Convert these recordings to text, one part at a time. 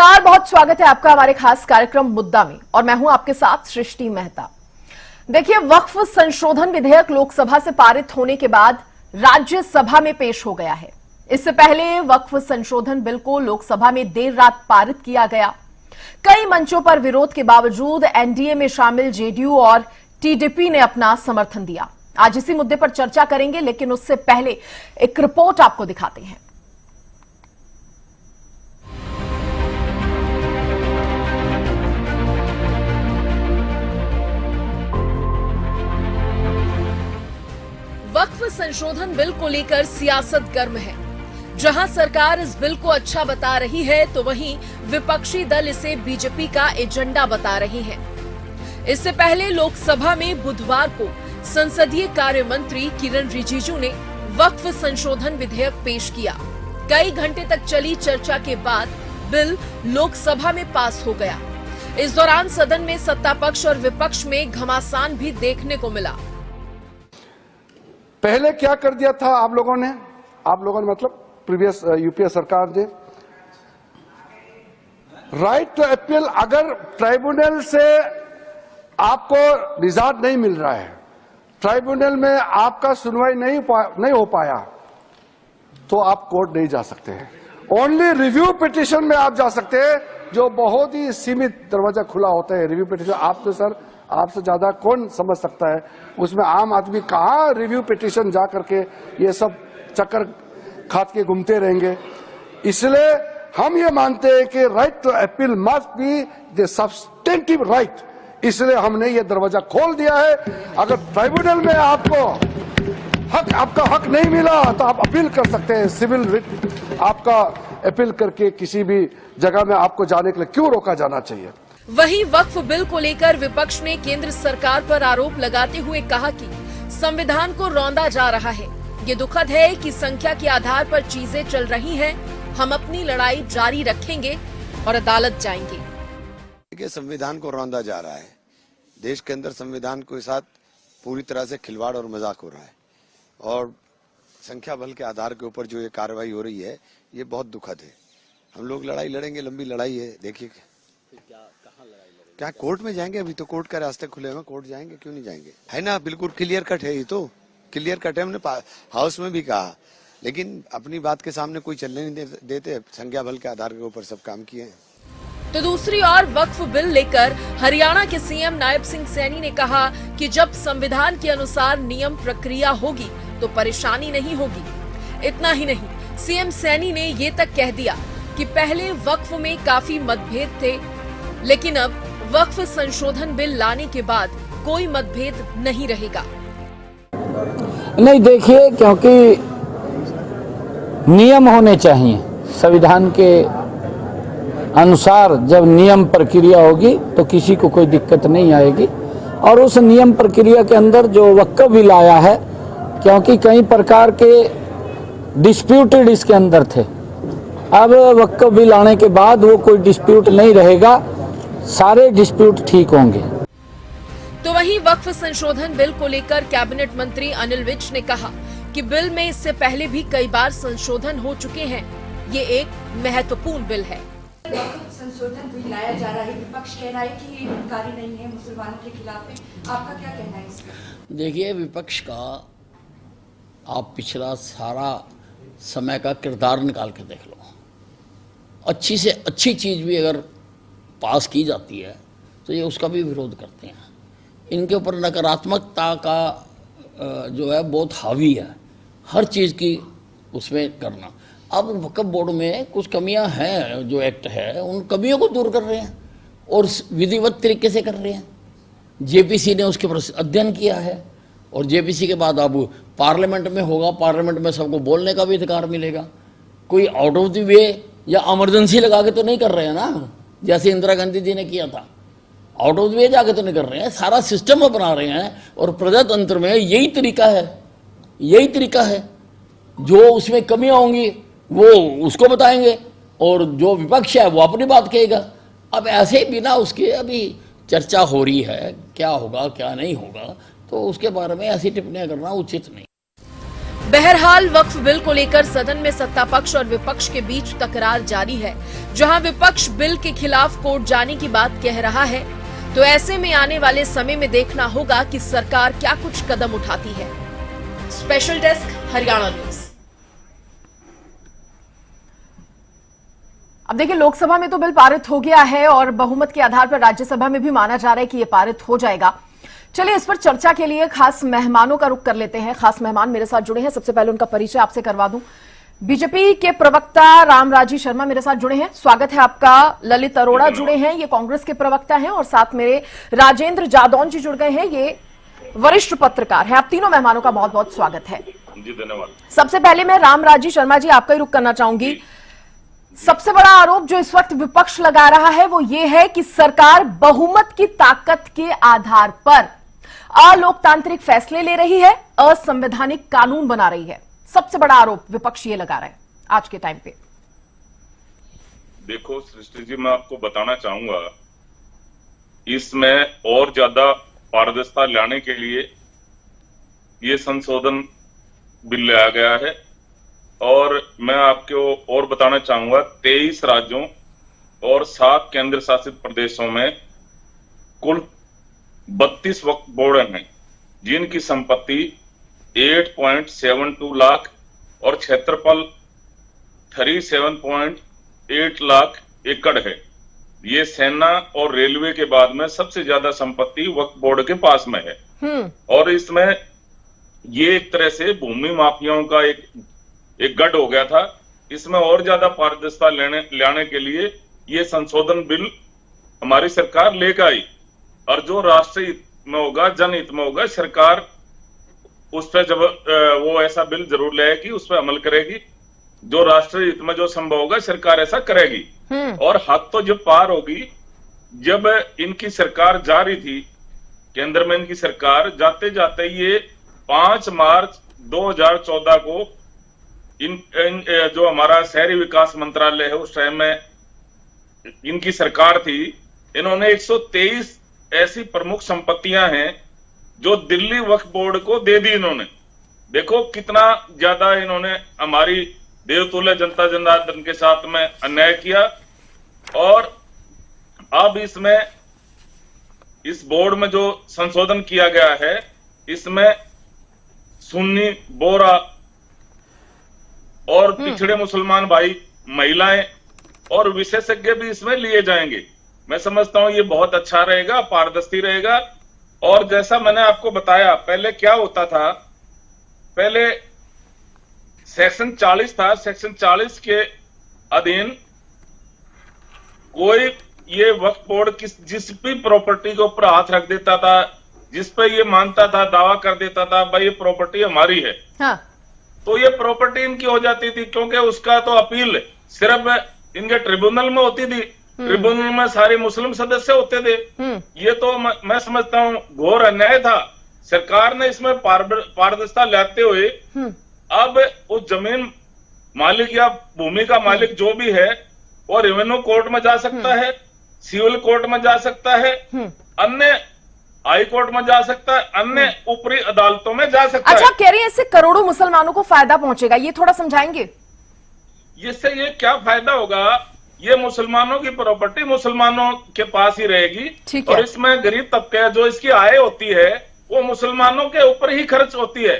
नमस्कार, बहुत स्वागत है आपका हमारे खास कार्यक्रम मुद्दा में और मैं हूं आपके साथ सृष्टि मेहता। देखिए, वक्फ संशोधन विधेयक लोकसभा से पारित होने के बाद राज्यसभा में पेश हो गया है। इससे पहले वक्फ संशोधन बिल को लोकसभा में देर रात पारित किया गया। कई मंचों पर विरोध के बावजूद एनडीए में शामिल जेडीयू और टीडीपी ने अपना समर्थन दिया। आज इसी मुद्दे पर चर्चा करेंगे, लेकिन उससे पहले एक रिपोर्ट आपको दिखाते हैं। वक्फ संशोधन बिल को लेकर सियासत गर्म है। जहां सरकार इस बिल को अच्छा बता रही है, तो वहीं विपक्षी दल इसे बीजेपी का एजेंडा बता रहे हैं। इससे पहले लोकसभा में बुधवार को संसदीय कार्य मंत्री किरण रिजिजू ने वक्फ संशोधन विधेयक पेश किया। कई घंटे तक चली चर्चा के बाद बिल लोकसभा में पास हो गया। इस दौरान सदन में सत्ता पक्ष और विपक्ष में घमासान भी देखने को मिला। पहले क्या कर दिया था आप लोगों ने मतलब प्रीवियस यूपीए सरकार ने, राइट टू अपील, अगर ट्राइब्यूनल से आपको निजात नहीं मिल रहा है, ट्राइब्यूनल में आपका सुनवाई नहीं हो पाया, तो आप कोर्ट नहीं जा सकते हैं। ओनली रिव्यू पिटीशन में आप जा सकते हैं, जो बहुत ही सीमित दरवाजा खुला होता है। रिव्यू पिटीशन आप तो सर, आपसे ज्यादा कौन समझ सकता है उसमें आम आदमी कहाँ रिव्यू पिटीशन जा करके ये सब चक्कर खात के घूमते रहेंगे। इसलिए हम ये मानते हैं कि right to appeal must be the substantive right. इसलिए हमने ये दरवाजा खोल दिया है। अगर ट्राइब्यूनल में आपको आपका हक नहीं मिला तो आप अपील कर सकते हैं। सिविल रिट आपका अपील करके किसी भी जगह में आपको जाने के लिए क्यों रोका जाना चाहिए। वहीं वक्फ बिल को लेकर विपक्ष ने केंद्र सरकार पर आरोप लगाते हुए कहा कि संविधान को रौंदा जा रहा है। ये दुखद है कि संख्या के आधार पर चीजें चल रही हैं। हम अपनी लड़ाई जारी रखेंगे और अदालत जाएंगे। देखिए, संविधान को रौंदा जा रहा है। देश के अंदर संविधान के साथ पूरी तरह से खिलवाड़ और मजाक हो रहा है और संख्या बल के आधार के ऊपर जो ये कार्रवाई हो रही है, ये बहुत दुखद है। हम लोग लड़ाई लड़ेंगे, लंबी लड़ाई है। देखिए क्या कोर्ट में जाएंगे, अभी तो कोर्ट का रास्ते खुले हैं, कोर्ट जाएंगे, क्यों नहीं जाएंगे, है ना। बिल्कुल क्लियर कट है, ये तो क्लियर कट है। हमने हाउस में भी कहा, लेकिन अपनी बात के सामने कोई चलने नहीं देते। संख्या बल के आधार के ऊपर सब काम किए हैं। तो दूसरी ओर वक्फ बिल लेकर हरियाणा के सीएम नायब सिंह सैनी ने कहा कि जब संविधान के अनुसार नियम प्रक्रिया होगी तो परेशानी नहीं होगी। इतना ही नहीं, सीएम सैनी ने ये तक कह दिया कि पहले वक्फ में काफी मतभेद थे, लेकिन अब वक्फ संशोधन बिल लाने के बाद कोई मतभेद नहीं रहेगा। नहीं, देखिए, क्योंकि नियम होने चाहिए। संविधान के अनुसार जब नियम प्रक्रिया होगी तो किसी को कोई दिक्कत नहीं आएगी। और उस नियम प्रक्रिया के अंदर जो वक्फ बिल आया है, क्योंकि कई प्रकार के डिस्प्यूटेड इसके अंदर थे, अब वक्फ बिल आने के बाद वो कोई डिस्प्यूट नहीं रहेगा, सारे डिस्प्यूट ठीक होंगे। तो वहीं वक्फ संशोधन बिल को लेकर कैबिनेट मंत्री अनिल विज ने कहा कि बिल में इससे पहले भी कई बार संशोधन हो चुके हैं। ये एक महत्वपूर्ण बिल है। संशोधन बिल लाया जा रहा है, विपक्ष कह रहा है कि ये हितकारी नहीं है, मुसलमानों के खिलाफ है। आपका क्या कहना है इस पर? देखिए, विपक्ष का आप पिछला सारा समय का किरदार निकाल के देख लो। अच्छी से अच्छी चीज़ भी अगर पास की जाती है तो ये उसका भी विरोध करते हैं। इनके ऊपर नकारात्मकता का जो है बहुत हावी है, हर चीज़ की उसमें करना। अब वक्फ बोर्ड में कुछ कमियां हैं, जो एक्ट है उन कमियों को दूर कर रहे हैं और विधिवत तरीके से कर रहे हैं। जेपीसी ने उसके ऊपर अध्ययन किया है और जेपीसी के बाद अब पार्लियामेंट में होगा। पार्लियामेंट में सबको बोलने का भी अधिकार मिलेगा। कोई आउट ऑफ द वे या इमरजेंसी लगा के तो नहीं कर रहे हैं ना, जैसे इंदिरा गांधी जी ने किया था। आउट ऑफ द वे जाके तो नहीं कर रहे हैं, सारा सिस्टम अपना रहे हैं। और प्रजातंत्र में यही तरीका है। जो उसमें कमियां होंगी वो उसको बताएंगे और जो विपक्ष है वो अपनी बात कहेगा। अब ऐसे बिना उसके अभी चर्चा हो रही है, क्या होगा क्या नहीं होगा, तो उसके बारे में ऐसी टिप्पणियां करना उचित नहीं। बहरहाल वक्फ बिल को लेकर सदन में सत्ता पक्ष और विपक्ष के बीच तकरार जारी है। जहां विपक्ष बिल के खिलाफ कोर्ट जाने की बात कह रहा है, तो ऐसे में आने वाले समय में देखना होगा कि सरकार क्या कुछ कदम उठाती है। Special desk, Haryana news. अब देखिए, लोकसभा में तो बिल पारित हो गया है और बहुमत के आधार पर राज्यसभा में भी माना जा रहा है कि यह पारित हो जाएगा। चलिए इस पर चर्चा के लिए खास मेहमानों का रुख कर लेते हैं। खास मेहमान मेरे साथ जुड़े हैं। सबसे पहले उनका परिचय आपसे करवा दूं। बीजेपी के प्रवक्ता रामराजी शर्मा मेरे साथ जुड़े हैं, स्वागत है आपका। ललित अरोड़ा जुड़े हैं, ये कांग्रेस के प्रवक्ता हैं, और साथ मेरे राजेंद्र जादौन जी जुड़ गए हैं, ये वरिष्ठ पत्रकार हैं। आप तीनों मेहमानों का बहुत बहुत स्वागत है जी। धन्यवाद। सबसे पहले मैं रामराजी शर्मा जी आपका ही रुख करना चाहूंगी। सबसे बड़ा आरोप जो इस वक्त विपक्ष लगा रहा है वो ये है कि सरकार बहुमत की ताकत के आधार पर अलोकतांत्रिक फैसले ले रही है, असंवैधानिक कानून बना रही है। सबसे बड़ा आरोप विपक्ष ये लगा रहा है आज के टाइम पे। देखो सृष्टि जी, मैं आपको बताना चाहूंगा, इसमें और ज्यादा पारदर्शिता लाने के लिए ये संशोधन बिल लाया गया है। और मैं आपको और बताना चाहूंगा, 23 राज्यों और 7 केंद्र शासित प्रदेशों में कुल 32 वक्फ बोर्ड हैं, जिनकी संपत्ति 8.72 लाख और क्षेत्रफल 37.8 लाख एकड़ है। ये सेना और रेलवे के बाद में सबसे ज्यादा संपत्ति वक्फ बोर्ड के पास में है। और इसमें ये एक तरह से भूमि माफियाओं का एक गढ़ हो गया था। इसमें और ज्यादा पारदर्शिता लाने के लिए ये संशोधन बिल हमारी सरकार लेकर आई। और जो राष्ट्रीय हित में होगा, जनहित में होगा, सरकार उस पर जब वो ऐसा बिल जरूर लाएगी, उस पर अमल करेगी। जो राष्ट्रीय हित में जो संभव होगा, सरकार ऐसा करेगी। और हद तो जब पार होगी, जब इनकी सरकार जा रही थी, केंद्र में इनकी सरकार जाते जाते ये 5 मार्च 2014 को जो हमारा शहरी विकास मंत्रालय है, उस टाइम में इनकी सरकार थी, इन्होंने 123 ऐसी प्रमुख संपत्तियां हैं जो दिल्ली वक्फ बोर्ड को दे दी इन्होंने। देखो कितना ज्यादा इन्होंने हमारी देवतुल्य जनता जनार्दन के साथ में अन्याय किया। और अब इसमें इस बोर्ड में जो संशोधन किया गया है, इसमें सुन्नी, बोरा और पिछड़े मुसलमान भाई, महिलाएं और विशेषज्ञ भी इसमें लिए जाएंगे। मैं समझता हूं ये बहुत अच्छा रहेगा, पारदर्शी रहेगा। और जैसा मैंने आपको बताया, पहले क्या होता था, पहले सेक्शन 40 था। सेक्शन 40 के अधीन कोई ये वक्फ बोर्ड जिस भी प्रॉपर्टी के ऊपर हाथ रख देता था, जिस पे ये मानता था, दावा कर देता था भाई ये प्रॉपर्टी हमारी है, हाँ। तो ये प्रॉपर्टी इनकी हो जाती थी, क्योंकि उसका तो अपील सिर्फ इनके ट्रिब्यूनल में होती थी। ट्रिब्यूनल में सारे मुस्लिम सदस्य होते थे। ये तो मैं समझता हूँ घोर अन्याय था। सरकार ने इसमें पारदर्शिता लाते हुए अब उस जमीन मालिक या भूमि का मालिक जो भी है, वो रेवेन्यू कोर्ट में जा सकता है, सिविल कोर्ट में जा सकता है, अन्य हाई कोर्ट में जा सकता है, अन्य ऊपरी अदालतों में जा सकता है। अच्छा, कह रही है इससे करोड़ों मुसलमानों को फायदा पहुंचेगा, ये थोड़ा समझाएंगे? इससे ये क्या फायदा होगा? ये मुसलमानों की प्रॉपर्टी मुसलमानों के पास ही रहेगी। और इसमें गरीब तबके जो इसकी आय होती है वो मुसलमानों के ऊपर ही खर्च होती है।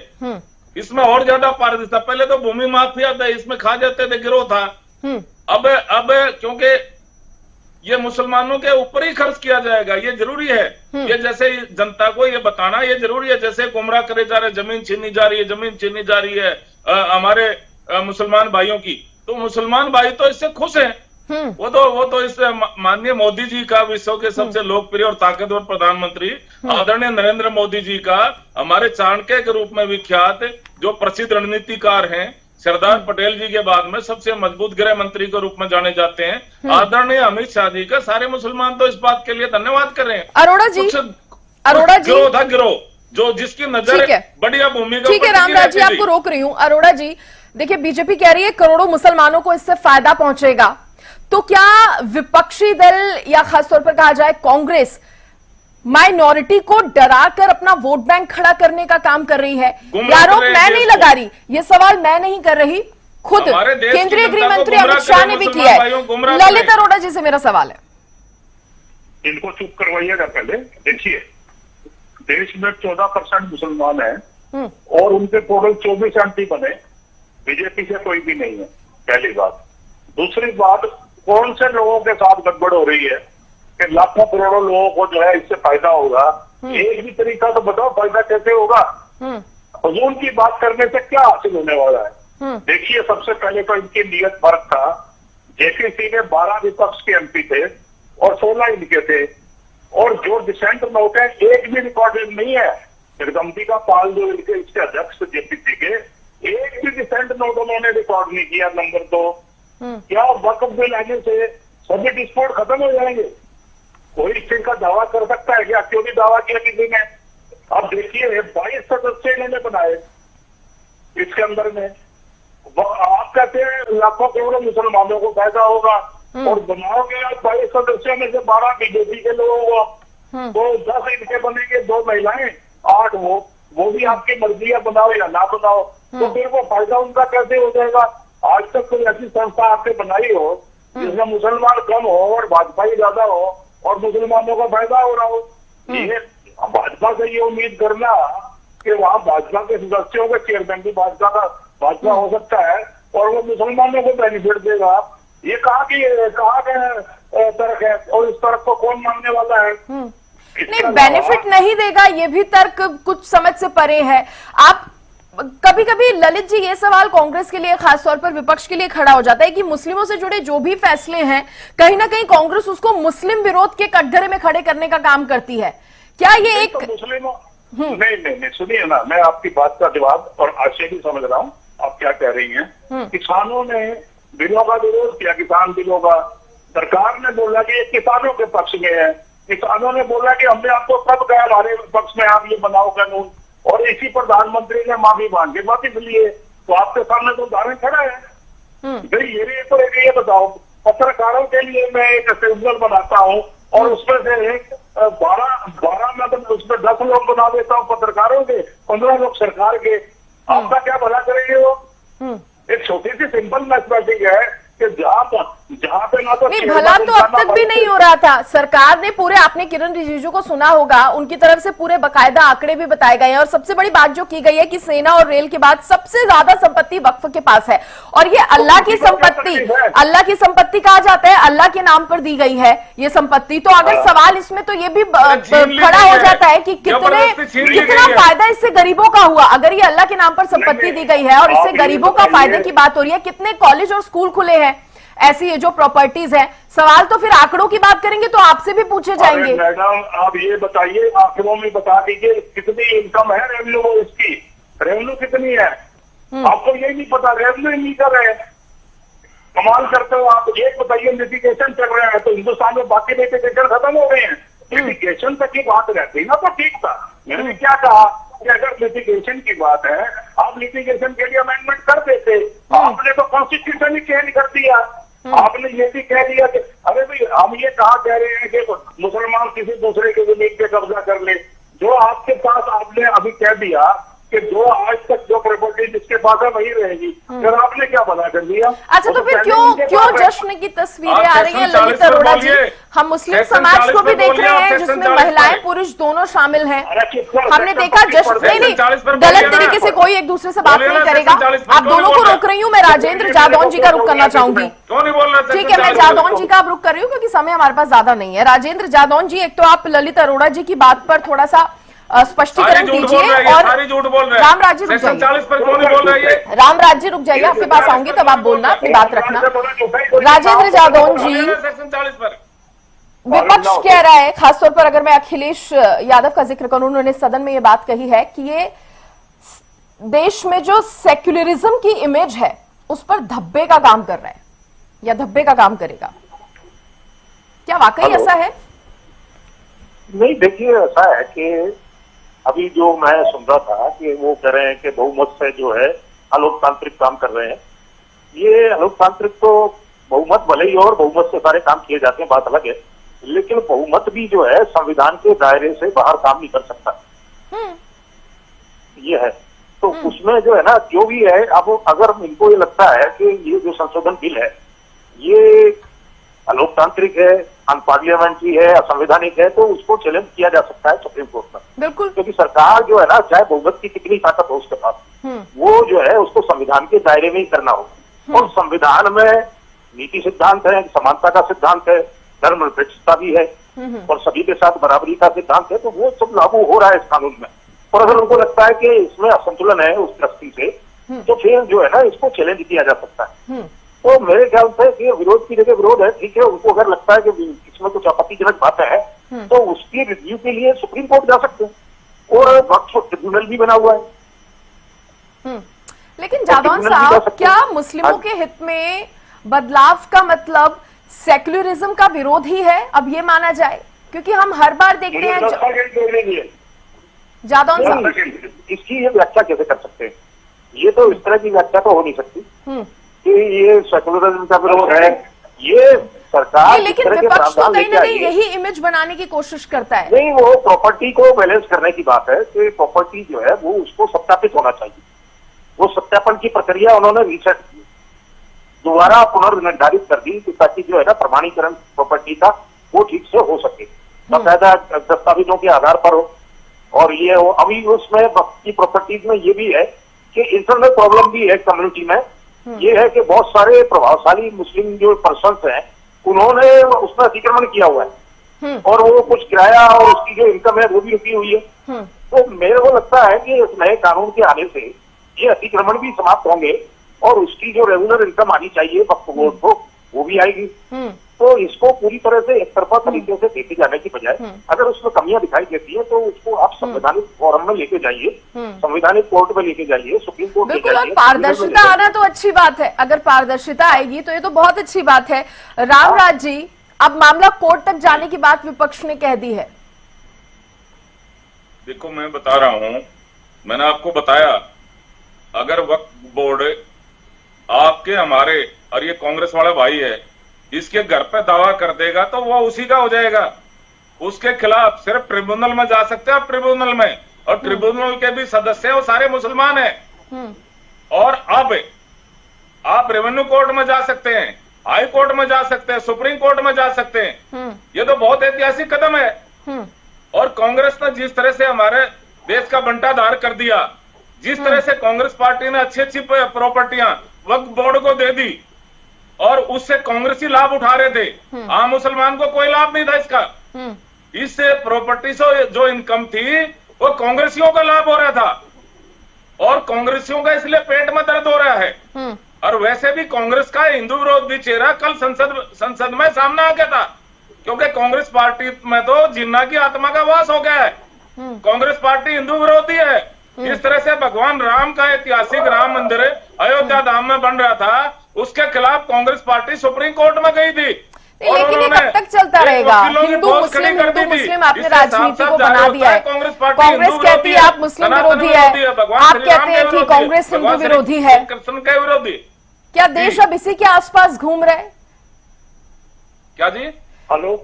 इसमें और ज्यादा पारदर्शिता। पहले तो भूमि माफिया था, इसमें खा जाते थे, गिरोह था। अब क्योंकि ये मुसलमानों के ऊपर ही खर्च किया जाएगा, ये जरूरी है। ये जैसे जनता को ये बताना ये जरूरी है, जैसे गुमराह करे जा रहे, जमीन छीनी जा रही है, जमीन छीनी जा रही है हमारे मुसलमान भाइयों की। तो मुसलमान भाई तो इससे खुश हैं। वो तो इस माननीय मोदी जी का, विश्व के सबसे लोकप्रिय और ताकतवर प्रधानमंत्री आदरणीय नरेंद्र मोदी जी का, हमारे चाणक्य के रूप में विख्यात जो प्रसिद्ध रणनीतिकार हैं, सरदार पटेल जी के बाद में सबसे मजबूत गृह मंत्री के रूप में जाने जाते हैं आदरणीय अमित शाह जी का, सारे मुसलमान तो इस बात के लिए धन्यवाद कर रहे हैं। अरोड़ा जी, गिरोह था, गिरोह जो जिसकी नजर बढ़िया भूमिका। ठीक है रामराज जी, आपको रोक रही हूं। अरोड़ा जी, देखिए बीजेपी कह रही है करोड़ों मुसलमानों को इससे फायदा पहुंचेगा, तो क्या विपक्षी दल या खासतौर पर कहा जाए कांग्रेस माइनॉरिटी को डराकर अपना वोट बैंक खड़ा करने का काम कर रही है। ये आरोप मैं नहीं लगा रही, ये सवाल मैं नहीं कर रही, खुद केंद्रीय गृह मंत्री अमित शाह ने भी किया है। ललित अरोड़ा जी से मेरा सवाल है, इनको चुप करवाइएगा पहले। देखिए, देश में 14% मुसलमान हैं और उनके टोटल 24 एमपी बने, बीजेपी से कोई भी नहीं है, पहली बात। दूसरी बात, कौन से लोगों के साथ गड़बड़ हो रही है कि लाखों करोड़ों लोगों को जो है इससे फायदा होगा? एक भी तरीका तो बताओ, फायदा कैसे होगा? हुजूर की बात करने से क्या हासिल होने वाला है? देखिए, सबसे पहले तो इनकी नियत फर्क था। जेपीसी में 12 विपक्ष के एमपी थे और 16 इनके थे, और जो डिसेंट नोट है एक भी रिकॉर्डेड नहीं है। जगदम्बिका पाल जो इनके इसके अध्यक्ष जेपीसी के, एक भी डिसेंट नोट उन्होंने रिकॉर्ड नहीं किया। नंबर 2, क्या वक्फ बिल आने से सभी डिस्प्यूट खत्म हो जाएंगे? कोई इस चीज का दावा कर सकता है क्या? क्यों नहीं दावा किया किसी ने? अब देखिए, 22 सदस्य इन्होंने बनाए इसके अंदर में। आप कहते हैं लाखों करोड़ों मुसलमानों को फायदा होगा, और बनाओगे आप 22 सदस्यों में से 12 बीजेपी के लोगों को, तो 10 इनके बनेंगे, 2 महिलाएं, 8 वो भी आपकी मर्जी है, बनाओ या ना बनाओ। तो फिर वो फायदा उनका कैसे हो जाएगा? आज तक कोई ऐसी संस्था आपने बनाई हो जिसमें मुसलमान कम हो और भाजपा ही ज्यादा हो और मुसलमानों का फायदा हो रहा हो? ये भाजपा से ये उम्मीद करना कि वहाँ भाजपा के सदस्यों के चेयरमैन भी भाजपा हो सकता है और वो मुसलमानों को बेनिफिट देगा, ये कहाँ के तर्क है? और इस तर्क को कौन मानने वाला है? नहीं, बेनिफिट नहीं देगा, ये भी तर्क कुछ समझ से परे है। आप कभी कभी ललित जी, ये सवाल कांग्रेस के लिए, खासतौर पर विपक्ष के लिए खड़ा हो जाता है कि मुस्लिमों से जुड़े जो भी फैसले हैं, कहीं ना कहीं कांग्रेस उसको मुस्लिम विरोध के कटघरे में खड़े करने का काम करती है। क्या ये एक तो मुस्लिमों नहीं, सुनिए ना, मैं आपकी बात का जवाब और आशय भी समझ रहा हूँ आप क्या कह रही हैं। किसानों ने बिलों का विरोध किया, किसान बिलों का। सरकार ने बोला कि ये किसानों के पक्ष में है, किसानों ने बोला कि हमने आपको कब कहा हमारे पक्ष में आप ये बनाओ कानून, और इसी प्रधानमंत्री ने माफी मांग के वापिस लिए। तो आपके सामने तो उदाहरण खड़ा है भाई। ये बताओ, पत्रकारों के लिए मैं एक ट्रिब्यूनल बनाता हूँ और उसमें से 12 में उसमें 10 लोग बना देता हूँ पत्रकारों के, 15 लोग सरकार के। आपका क्या भला करेंगे वो? एक छोटी सी सिंपल मैथमेटिक है कि जहाँ पे ना तो नहीं, भला तो अब तक भी नहीं हो रहा था। सरकार ने पूरे, आपने किरण रिजिजू को सुना होगा, उनकी तरफ से पूरे बकायदा आंकड़े भी बताए गए हैं, और सबसे बड़ी बात जो की गई है कि सेना और रेल के बाद सबसे ज्यादा संपत्ति वक्फ के पास है, और ये अल्लाह की संपत्ति कहा जाता है, अल्लाह के नाम पर दी गई है ये संपत्ति। तो अगर सवाल इसमें तो ये भी खड़ा हो जाता है कि कितना फायदा इससे गरीबों का हुआ। अगर ये अल्लाह के नाम पर संपत्ति दी गई है और इससे गरीबों का फायदे की बात हो रही है, कितने कॉलेज और स्कूल खुले हैं ऐसी ये जो प्रॉपर्टीज है, सवाल तो फिर आंकड़ों की बात करेंगे तो आपसे भी पूछे जाएंगे। मैडम, आप ये बताइए, आंकड़ों में बता दीजिए कितनी इनकम है रेवेन्यू, इसकी रेवेन्यू कितनी है? आपको ये नहीं पता, रेवेन्यू ही नहीं कर रहे, कमाल करते हो आप। ये बताइए, लिटिगेशन चल रहा है तो हिंदुस्तान में बाकी लिटिगेशन खत्म हो गए हैं। लिटिगेशन तक की बात रहती ना तो ठीक था। मैंने क्या कहा कि अगर लिटिगेशन की बात है, आप लिटिगेशन के लिए अमेंडमेंट कर देते। आपने तो कॉन्स्टिट्यूशन ही चेंज कर दिया। आपने ये भी कह दिया कि अरे भाई, हम ये कहा कह रहे हैं कि मुसलमान किसी दूसरे के जमीन पे कब्जा कर ले। जो आपके पास आपने अभी कह दिया कि जो आज तक जो प्रॉपर्टी जिसके पास है वही रहेगी, फिर आपने क्या बना कर दिया? अच्छा, तो फिर क्यों जश्न की तस्वीरें आ रही हैं ललित अरोड़ा जी? हम मुस्लिम समाज को भी देख रहे हैं जिसमें महिलाएं पुरुष दोनों शामिल हैं। हमने देखा जश्न, नहीं, गलत तरीके से कोई एक दूसरे से बात नहीं करेगा। आप दोनों को रोक रही हूँ। मैं राजेंद्र जादौन जी का रुख करना चाहूंगी। ठीक है, मैं जादौन जी का रुख कर रही हूँ क्योंकि समय हमारे पास ज्यादा नहीं है। राजेंद्र जादौन जी, एक तो आप ललित अरोड़ा जी की बात पर थोड़ा सा स्पष्टीकरण दीजिए, और रामराज जी रुक जाइए, रामराज जी रुक जाइए, आपके पास आऊंगी तब आप बोलना, अपनी बात रखना। राजेंद्र जादौन जी, विपक्ष कह रहा है, खासतौर पर अगर मैं अखिलेश यादव का जिक्र करूं, उन्होंने सदन में ये बात कही है कि ये देश में जो सेक्युलरिज्म की इमेज है उस पर धब्बे का काम कर रहा है या धब्बे का काम करेगा। क्या वाकई ऐसा है? नहीं, देखिए, ऐसा है कि अभी जो मैं सुन रहा था कि वो कह रहे हैं कि बहुमत से जो है अलोकतांत्रिक काम कर रहे हैं। ये अलोकतांत्रिक तो बहुमत भले ही और बहुमत से सारे काम किए जाते हैं, बात अलग है। लेकिन बहुमत भी जो है संविधान के दायरे से बाहर काम नहीं कर सकता। ये है, तो उसमें जो है ना, जो भी है, अब अगर इनको ये लगता है कि ये जो संशोधन बिल है ये अलोकतांत्रिक है, अनपार्लियामेंट्री है, असंवैधानिक है, तो उसको चैलेंज किया जा सकता है सुप्रीम कोर्ट में। बिल्कुल, क्योंकि सरकार जो है ना, चाहे बहुमत की कितनी ताकत हो उसके पास, वो जो है उसको संविधान के दायरे में ही करना हो। और संविधान में नीति सिद्धांत है, समानता का सिद्धांत है, धर्मनिरपेक्षता भी है, और सभी के साथ बराबरी का सिद्धांत है, तो वो सब लागू हो रहा है इस कानून में। और अगर उनको लगता है कि इसमें असंतुलन है उस दृष्टि से, तो फिर जो है ना इसको चैलेंज किया जा सकता है। तो मेरे ख्याल से कि विरोध की जगह विरोध है, ठीक है, उनको अगर लगता है कि इसमें कुछ आपत्तिजनक बातें हैं तो उसकी रिव्यू के लिए सुप्रीम कोर्ट जा सकते हैं, और वक्फ ट्रिब्यूनल भी बना हुआ है। लेकिन जादौन साहब, क्या मुस्लिमों के हित में बदलाव का मतलब सेक्युलरिज्म का विरोध ही है? अब ये माना जाए, क्योंकि हम हर बार देखते हैं जादौन साहब, इसकी ये व्याख्या कैसे कर सकते हैं? ये तो इस तरह की व्याख्या तो हो नहीं सकती कि ये सेक्युलरिज्म का विरोध है। ये सरकार, लेकिन विपक्ष तो कहीं ना कहीं यही इमेज बनाने की कोशिश करता है। नहीं, वो प्रॉपर्टी को बैलेंस करने की बात है कि प्रॉपर्टी जो है वो उसको सत्यापित होना चाहिए। वो सत्यापन की प्रक्रिया उन्होंने रीसेट की, दोबारा पुनर्निर्धारित कर दी, ताकि जो है ना प्रमाणीकरण प्रॉपर्टी का वो ठीक से हो सके, बाकायदा दस्तावेजों के आधार पर हो। और ये हो, अभी उसमें बाकी प्रॉपर्टीज में ये भी है कि इंटरनल प्रॉब्लम भी है कम्युनिटी में। ये है कि बहुत सारे प्रभावशाली मुस्लिम जो पर्सन्स हैं उन्होंने उसमें अतिक्रमण किया हुआ है, और वो कुछ किराया और उसकी जो इनकम है वो भी रुकी हुई है। तो मेरे को लगता है कि इस नए कानून के आने से ये अतिक्रमण भी समाप्त होंगे, और उसकी जो रेगुलर इनकम आनी चाहिए वक्फ बोर्ड को, वो भी आएगी। तो इसको पूरी तरह से एक तरफा तरीके से देखे जाने की बजाय अगर उसमें कमियां दिखाई देती है तो उसको आप संवैधानिक फोरम में लेके जाइए, संवैधानिक कोर्ट में लेके जाइए, सुप्रीम कोर्ट में बिल्कुल। और पारदर्शिता आना तो अच्छी बात है, अगर पारदर्शिता आएगी तो ये तो बहुत अच्छी बात है। रामराज जी, अब मामला कोर्ट तक जाने की बात विपक्ष ने कह दी है। देखो, मैं बता रहा हूं, मैंने आपको बताया, अगर वक्फ बोर्ड आपके, हमारे और ये कांग्रेस वाला भाई है, इसके घर पे दावा कर देगा तो वो उसी का हो जाएगा। उसके खिलाफ सिर्फ ट्रिब्यूनल में जा सकते हैं, ट्रिब्यूनल में, और ट्रिब्यूनल के भी सदस्य वो सारे मुसलमान हैं। और अब आप रेवेन्यू कोर्ट में जा सकते हैं, हाई कोर्ट में जा सकते हैं, सुप्रीम कोर्ट में जा सकते हैं। ये तो बहुत ऐतिहासिक कदम है। और कांग्रेस ने जिस तरह से हमारे देश का बंटाधार कर दिया, जिस तरह से कांग्रेस पार्टी ने अच्छी अच्छी प्रॉपर्टियां वक्फ बोर्ड को दे दी, और उससे कांग्रेसी लाभ उठा रहे थे, आम मुसलमान को कोई लाभ नहीं था इसका। इस प्रॉपर्टी से जो इनकम थी वो कांग्रेसियों का लाभ हो रहा था, और कांग्रेसियों का इसलिए पेट में दर्द हो रहा है। और वैसे भी कांग्रेस का हिंदू विरोधी चेहरा कल संसद में सामने आ गया था, क्योंकि कांग्रेस पार्टी में तो जिन्ना की आत्मा का वास हो गया है। कांग्रेस पार्टी हिंदू विरोधी है। इस तरह से भगवान राम का ऐतिहासिक राम मंदिर अयोध्या धाम में बन रहा था, उसके खिलाफ कांग्रेस पार्टी सुप्रीम कोर्ट में गई थी। लेकिन ये कब तक चलता रहेगा? हिंदू मुस्लिम आपने राजनीति को बना दिया है। कांग्रेस कहती है आप मुस्लिम विरोधी है, आप कहते हैं कि कांग्रेस हिंदू विरोधी है। कृष्ण के विरोधी। क्या देश अब इसी के आसपास घूम रहे? क्या जी? हेलो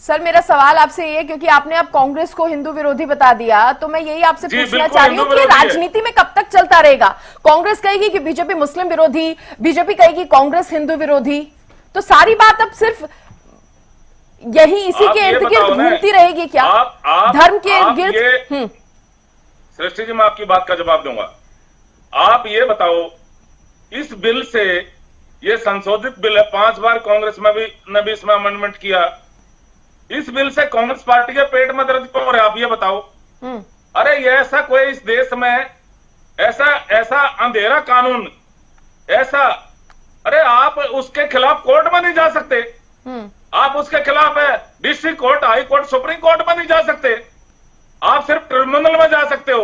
सर, मेरा सवाल आपसे ये, क्योंकि आपने अब कांग्रेस को हिंदू विरोधी बता दिया, तो मैं यही आपसे पूछना चाह रही हूँ कि राजनीति में कब तक चलता रहेगा? कांग्रेस कहेगी कि बीजेपी मुस्लिम विरोधी, बीजेपी कहेगी कांग्रेस हिंदू विरोधी, तो सारी बात अब सिर्फ यही इसी के इर्द गिर्द घूमती रहेगी क्या? धर्म के इर्द गिर्द? सृष्टि जी, मैं आपकी बात का जवाब दूंगा। आप ये बताओ, इस बिल से, ये संशोधित बिल है, 5 बार कांग्रेस में भी इसमें अमेंडमेंट किया, इस बिल से कांग्रेस पार्टी के पेट में दर्द क्यों हो रहा है? आप ये बताओ। अरे ये ऐसा कोई इस देश में ऐसा अंधेरा कानून, ऐसा, अरे आप उसके खिलाफ कोर्ट में नहीं जा सकते। आप उसके खिलाफ है district court, high court, supreme court में नहीं जा सकते। आप सिर्फ ट्रिब्यूनल में जा सकते हो,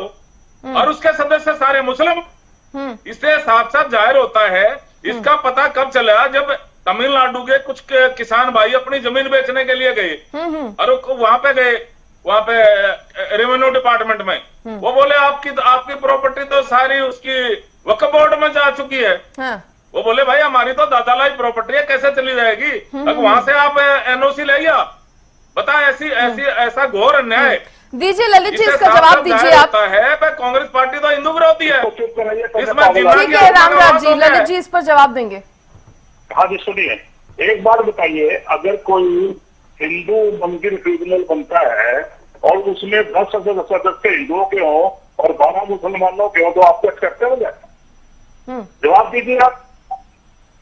और उसके सदस्य सारे मुस्लिम। इससे साफ साफ जाहिर होता है, इसका पता कब चला जब तमिलनाडु के कुछ किसान भाई अपनी जमीन बेचने के लिए गए, और वहां पे गए, वहां पे रेवेन्यू डिपार्टमेंट में, वो बोले आपकी प्रॉपर्टी तो सारी उसकी वक्फ बोर्ड में जा चुकी है। वो बोले भाई हमारी तो दादालाई प्रॉपर्टी है, कैसे चली जाएगी? वहां से आप एनओसी ले गया, बता ऐसा घोर अन्याय दीजिए ललित जी, इससे इसका साफ जवाब साफ दीजिए जाहिर आप। होता है पर कांग्रेस पार्टी तो हिंदू विरोधी है। चुप कराइए, इसमें जिन्ना ठीक है रामराज जी, ललित जी इस पर जवाब देंगे। हाँ जी सुनिए, एक बात बताइए, अगर कोई हिंदू मंदिर ट्रिब्यूनल बनता है और उसमें 10 सदस्य हिंदुओं के हों और 12 मुसलमानों के हों, तो आपको एक्सेप्ट करोगे? जवाब दीजिए आप।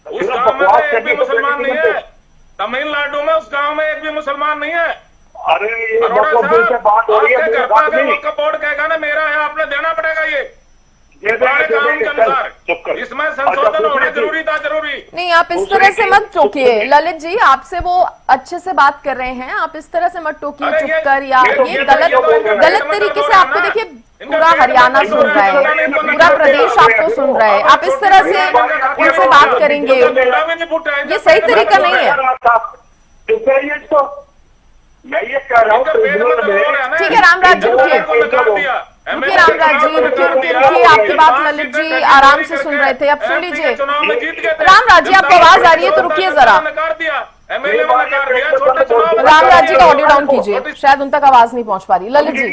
उस गांव में तो एक भी मुसलमान नहीं है, तमिलनाडु में उस गांव में एक भी मुसलमान नहीं है। अरे ये अरोड़ा मतलब दिल से बात हो रही है, आपके मेरी घर बात पर नहीं। वक्फ बोर्ड कहेगा ना मेरा है, आपने देना पड़ेगा ये दे देंगे, सारे दे कानून देंगे, के चल, अनुसार। चुप कर। इसमें अच्छा, संशोधन दूसरी होना चीज। जरूरी था, जरूरी नहीं, आप इस तरह से मत टोकिए ललित जी, आपसे वो अच्छे से बात कर रहे हैं, आप इस तरह से मत टोकिए अरे चुप ये- कर, या ये- ये ये- गलत ये तो इनका गलत पेट तरीके में से आपको दर्द हो रहा है देखिए ना। इनका पूरा पेट में हरियाणा दर्द हो सुन रहा रहा है, है, इनको नहीं पूरा पता प्रदेश है। आपको सुन रहा है, आप इस तरह से उनसे बात करेंगे, ये सही तरीका नहीं है। चुप रहिए इसको। मैं ये कह रहा हूँ ट्रिब्यूनल में। ठीक है रामराज जी, रुकिए रुकिए रामराज जी, रुकिए, आपकी बात ललित जी आराम से सुन रहे थे, अब सुन लीजिए रामराज जी, आपको आवाज आ रही है तो रुकिए जरा। रामराज जी का ऑडियो डाउन कीजिए, शायद उन तक आवाज नहीं पहुंच पा रही। ललित जी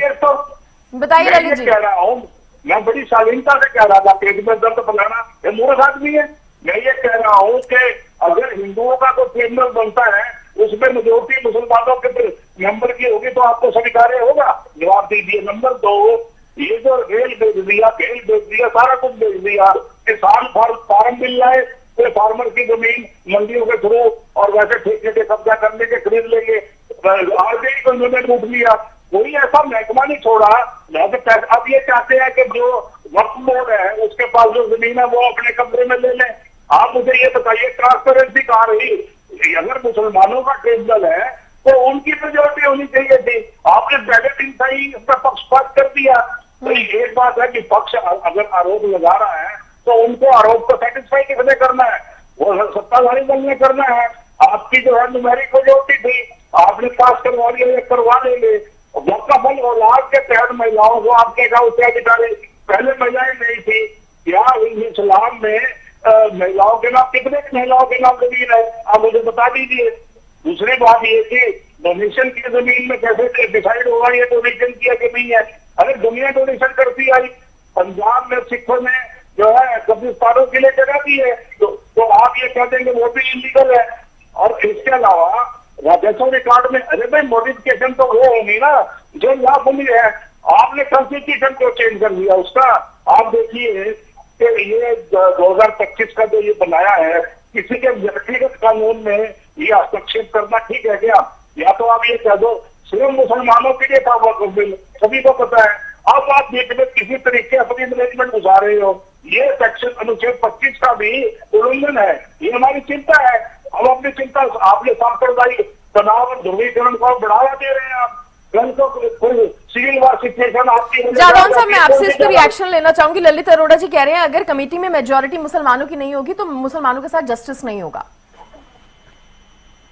बताइए। मैं ललित ये जी कह रहा हूँ, मैं बड़ी शालीनता से कह रहा था, पेट में दर्द फैलाना ये मूर्ख आदमी है। मैं ये कह रहा हूँ कि अगर हिंदुओं का कोई ट्रिब्यूनल बनता है उसमें मेजोरिटी मुसलमानों के मेंबर की होगी तो आपको स्वीकार्य होगा? जवाब दीजिए। नंबर 2, ये जो रेल बेच दिया, खेल बेच दिया, सारा कुछ बेच दिया, किसान फार्म मिल रहा है, फिर फार्मर की जमीन मंडियों के थ्रू और वैसे ठेके के कब्जा करने के खरीद लेंगे। आरबीआई को इन्होंने लूट लिया, कोई ऐसा महकमा नहीं छोड़ा। अब ये चाहते हैं कि जो वक्फ बोर्ड है उसके पास जो जमीन है वो अपने कब्जे में ले लें। आप मुझे ये बताइए, ट्रांसपेरेंसी कहाँ रही? अगर मुसलमानों का ट्रिब्यूनल है तो उनकी मेजोरिटी होनी चाहिए थी, आपने पहले दिन से ही उसका पक्षपात कर दिया। तो एक बात है कि पक्ष अगर आरोप लगा रहा है तो उनको आरोप को सेटिस्फाई किसने करना है? वो सत्ताधारी दल ने करना है। आपकी जो है न्यूमेरिक मेजोरिटी थी, आपने पास करवा लिया, करवा लेंगे। वक्फ औलाद के तहत महिलाओं को आपके गाँव उत्तराधिकारी, पहले महिलाएं नहीं थी क्या इस्लाम में? महिलाओं के नाम कितने महिलाओं के नाम जमीन है आप मुझे बता दीजिए। दूसरी बात ये कि डोनेशन की जमीन में कैसे डिसाइड होगा ये डोनेशन किया कि नहीं है? अरे दुनिया डोनेशन करती आई, पंजाब में सिखों ने जो है कब्रिस्तानों के लिए जगह दी है, तो आप ये कह देंगे वो भी इलीगल है। और इसके अलावा राजस्व रिकॉर्ड में, अरे भाई मॉडिफिकेशन तो वो होगी ना जो लाभूमि है। आपने कॉन्स्टिट्यूशन को चेंज कर दिया उसका। आप देखिए कि ये 2025 का जो ये बनाया है, किसी के व्यक्तिगत कानून में ये हस्तक्षेप करना ठीक है क्या? या तो आप ये कह दो सिर्फ मुसलमानों के लिए था वक्फ बिल, सभी को पता है। अब आप बीच में किसी तरीके अपनी मैनेजमेंट घुसा रहे हो, ये सेक्शन अनुच्छेद 25 का भी उल्लंघन है। ये हमारी चिंता है। हम अपनी चिंता, आपने सांप्रदायिक तनाव और ध्रुवीकरण को बढ़ावा दे रहे हैं। आप कल को कोई सिविल वार सिचुएशन आपकी जादौन साहब, मैं आपसे इस पर रिएक्शन लेना चाहूंगी। ललित अरोड़ा जी कह रहे हैं अगर कमेटी में मेजोरिटी मुसलमानों की नहीं होगी तो मुसलमानों के साथ जस्टिस नहीं होगा।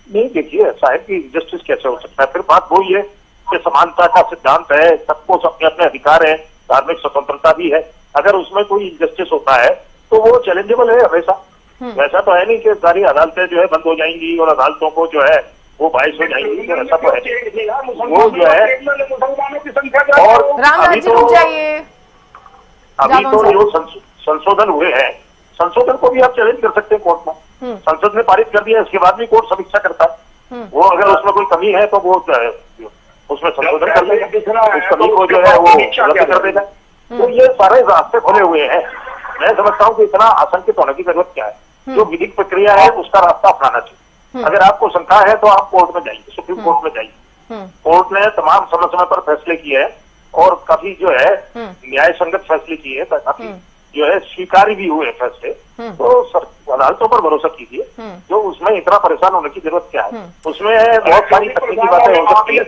नहीं, देखिए ऐसा है कि जस्टिस कैसे हो सकता है? फिर बात वही है कि समानता का सिद्धांत है, सबको अपने अपने अधिकार है, धार्मिक स्वतंत्रता भी है। अगर उसमें कोई इनजस्टिस होता है तो वो चैलेंजेबल है हमेशा। वैसा तो है नहीं कि सारी अदालतें जो है बंद हो जाएंगी और अदालतों को जो है वो बाइस हो जाएंगी, तो ऐसा तो है वो जो है। मुसलमानों की संख्या और रामराज जी रुक जाइए। अभी तो जो संशोधन हुए हैं, संशोधन को भी आप चैलेंज कर सकते हैं कोर्ट में। संसद ने पारित कर दिया, इसके बाद भी कोर्ट समीक्षा करता है। वो अगर उसमें कोई कमी है तो वो उसमें संशोधन कर देगा, उस कमी को जो है वो रद्द कर देगा। तो ये सारे रास्ते खुले हुए हैं। मैं समझता हूँ कि इतना आशंकित होने की जरूरत क्या है? जो विधिक प्रक्रिया है उसका रास्ता अपनाना चाहिए। अगर आपको शंका है तो आप कोर्ट में जाइए, सुप्रीम कोर्ट में जाइए। कोर्ट ने तमाम समय समय पर फैसले किए हैं और काफी जो है न्याय संगत फैसले किए हैं, काफी जो है स्वीकारी भी हुए फैसले। तो अदालतों पर भरोसा कीजिए, जो उसमें इतना परेशान होने की जरूरत क्या है? उसमें बहुत सारी तकनीकी बातें हो सकती है,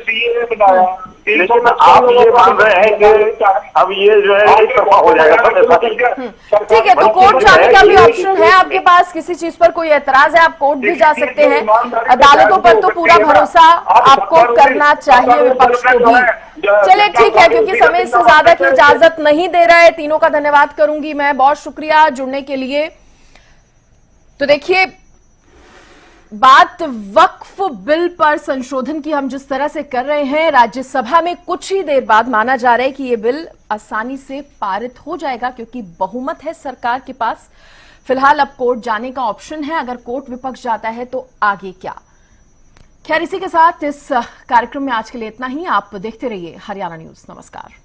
लेकिन आप ये मान रहे हैं कि अब ये जो है एक तरफा हो जाएगा सब, ऐसा नहीं। ठीक है, तो कोर्ट जाने का भी ऑप्शन है आपके पास। किसी चीज पर कोई एतराज है आप कोर्ट भी जा सकते हैं। अदालतों पर तो पूरा भरोसा आपको करना चाहिए, विपक्ष को भी। चलिए ठीक है, क्योंकि समय से ज्यादा की इजाजत नहीं दे रहा है। तीनों का धन्यवाद करूंगी मैं, बहुत शुक्रिया जुड़ने के लिए। तो देखिए, बात वक्फ बिल पर संशोधन की हम जिस तरह से कर रहे हैं, राज्यसभा में कुछ ही देर बाद माना जा रहा है कि यह बिल आसानी से पारित हो जाएगा क्योंकि बहुमत है सरकार के पास। फिलहाल अब कोर्ट जाने का ऑप्शन है, अगर कोर्ट विपक्ष जाता है तो आगे क्या। खैर, इसी के साथ इस कार्यक्रम में आज के लिए इतना ही। आप देखते रहिए हरियाणा न्यूज। नमस्कार।